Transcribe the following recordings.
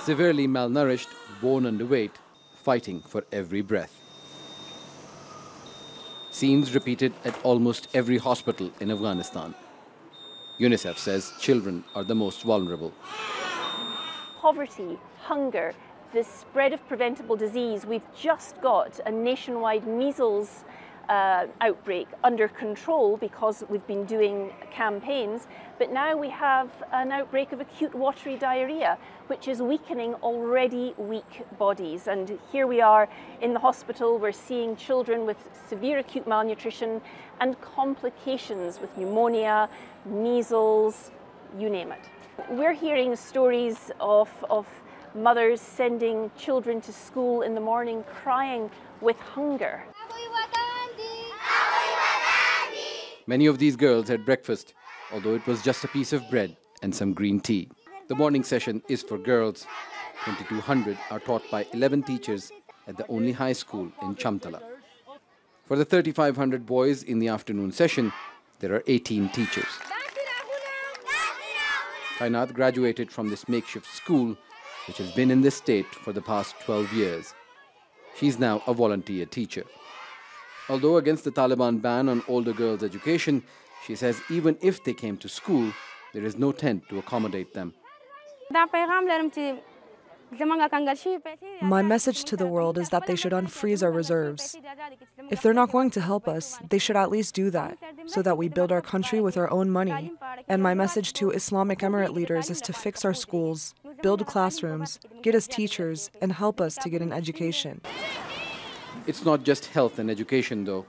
severely malnourished, born underweight, fighting for every breath. Scenes repeated at almost every hospital in Afghanistan. UNICEF says children are the most vulnerable. Poverty, hunger, the spread of preventable disease. We've just got a nationwide measles outbreak under control because we've been doing campaigns, but now we have an outbreak of acute watery diarrhea, which is weakening already weak bodies. And here we are in the hospital, we're seeing children with severe acute malnutrition and complications with pneumonia, measles, you name it. We're hearing stories of mothers sending children to school in the morning crying with hunger. Many of these girls had breakfast, although it was just a piece of bread and some green tea. The morning session is for girls. 2,200 are taught by 11 teachers at the only high school in Chamtala. For the 3,500 boys in the afternoon session, there are 18 teachers. KAINAT graduated from this makeshift school, which has been in this state for the past 12 years. She's now a volunteer teacher. Although against the Taliban ban on older girls' education, she says even if they came to school, there is no tent to accommodate them. My message to the world is that they should unfreeze our reserves. If they're not going to help us, they should at least do that, so that we build our country with our own money. And my message to Islamic Emirate leaders is to fix our schools, build classrooms, get us teachers, and help us to get an education. It's not just health and education, though.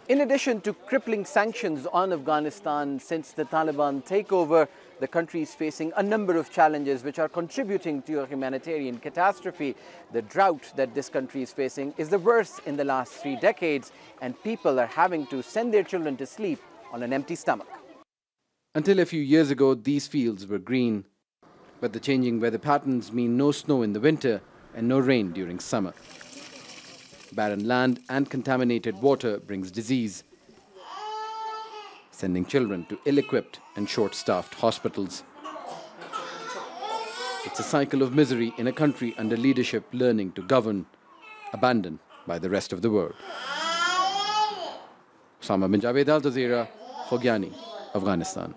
In addition to crippling sanctions on Afghanistan since the Taliban takeover, the country is facing a number of challenges which are contributing to a humanitarian catastrophe. The drought that this country is facing is the worst in the last 3 decades, and people are having to send their children to sleep on an empty stomach. Until a few years ago, these fields were green, but the changing weather patterns mean no snow in the winter and no rain during summer. Barren land and contaminated water brings disease, sending children to ill-equipped and short-staffed hospitals. It's a cycle of misery in a country under leadership learning to govern, abandoned by the rest of the world. Osama bin Javid, Jazeera, Khogyani, Afghanistan.